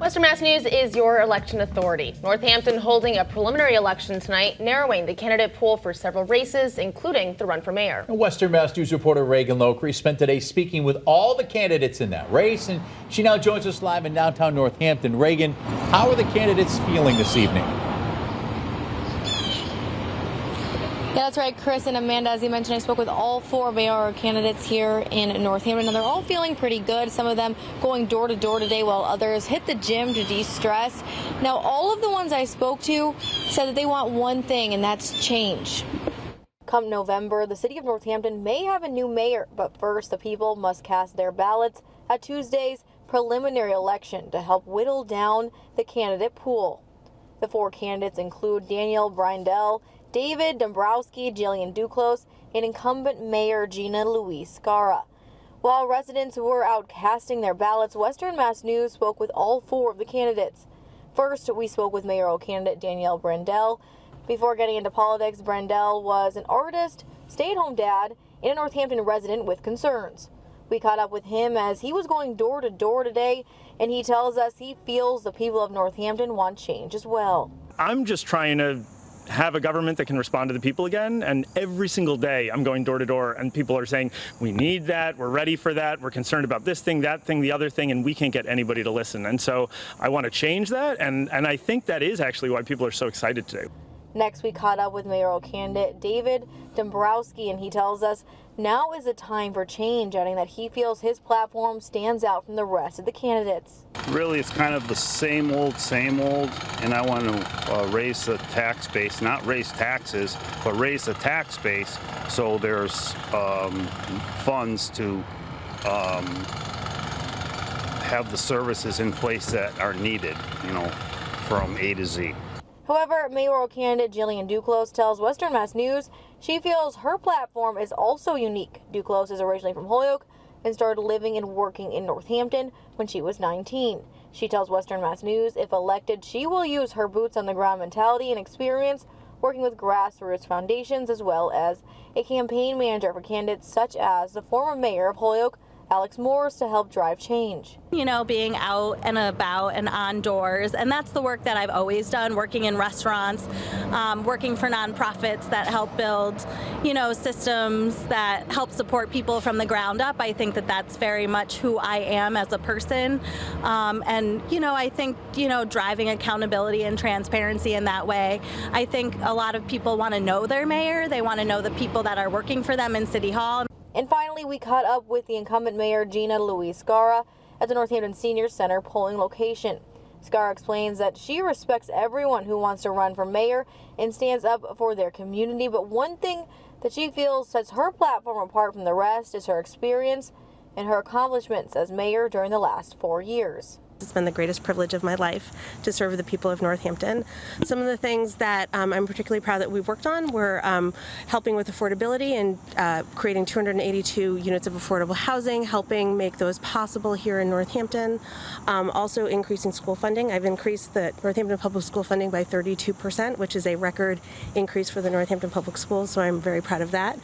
Western Mass News is your election authority. Northampton holding a preliminary election tonight, narrowing the candidate pool for several races, including the run for mayor. Western Mass News reporter Reagan Lockery spent today speaking with all the candidates in that race, and she now joins us live in downtown Northampton. Reagan, how are the candidates feeling this evening? Yeah, that's right, Chris and Amanda. As you mentioned, I spoke with all four mayoral candidates here in Northampton, and they're all feeling pretty good. Some of them going door to door today, while others hit the gym to de-stress. Now, all of the ones I spoke to said that they want one thing, and that's change. Come November, the city of Northampton may have a new mayor, but first, the people must cast their ballots at Tuesday's preliminary election to help whittle down the candidate pool. The four candidates include Danielle Brindell, David Dombrowski, Jillian Duclos, and incumbent Mayor Gina Louise Scara. While residents were out casting their ballots, Western Mass News spoke with all four of the candidates. First, we spoke with mayoral candidate Danielle Brindell. Before getting into politics, Brindell was an artist, stay-at-home dad, and a Northampton resident with concerns. We caught up with him as he was going door to door today, and he tells us he feels the people of Northampton want change as well. I'm just trying to have a government that can respond to the people again, and every single day I'm going door to door and people are saying we need that, we're ready for that, we're concerned about this thing, that thing, the other thing, and we can't get anybody to listen. And so I want to change that, and I think that is actually why people are so excited today. Next, we caught up with mayoral candidate David Dombrowski, and he tells us now is the time for change, adding that he feels his platform stands out from the rest of the candidates. Really, it's kind of the same old, and I want to raise the tax base, not raise taxes, but raise the tax base so there's funds to have the services in place that are needed, from A to Z. However, mayoral candidate Jillian Duclos tells Western Mass News she feels her platform is also unique. Duclos is originally from Holyoke and started living and working in Northampton when she was 19. She tells Western Mass News if elected, she will use her boots on the ground mentality and experience working with grassroots foundations, as well as a campaign manager for candidates such as the former mayor of Holyoke, Alex Morris, to help drive change. Being out and about and on doors, and that's the work that I've always done, working in restaurants, working for nonprofits that help build, systems that help support people from the ground up. I think that that's very much who I am as a person, and I think, driving accountability and transparency in that way. I think a lot of people want to know their mayor, they want to know the people that are working for them in City Hall. And finally, we caught up with the incumbent mayor, Gina Louise Scara, at the Northampton Senior Center polling location. Scara explains that she respects everyone who wants to run for mayor and stands up for their community, but one thing that she feels sets her platform apart from the rest is her experience and her accomplishments as mayor during the last 4 years. It's been the greatest privilege of my life to serve the people of Northampton. Some of the things that I'm particularly proud that we've worked on were helping with affordability and creating 282 units of affordable housing, helping make those possible here in Northampton. Also increasing school funding. I've increased the Northampton Public School funding by 32%, which is a record increase for the Northampton Public Schools, so I'm very proud of that.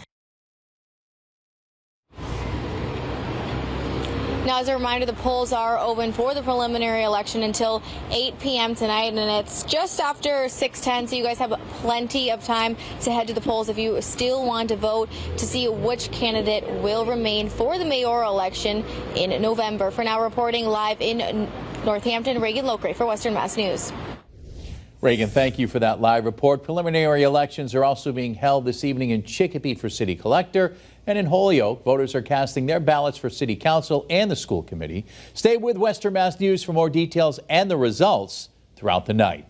Now, as a reminder, the polls are open for the preliminary election until 8 p.m. tonight, and it's just after 6:10, so you guys have plenty of time to head to the polls if you still want to vote to see which candidate will remain for the mayoral election in November. For now, reporting live in Northampton, Reagan Lockery for Western Mass News. Reagan, thank you for that live report. Preliminary elections are also being held this evening in Chicopee for city collector, and in Holyoke, voters are casting their ballots for city council and the school committee. Stay with Western Mass News for more details and the results throughout the night.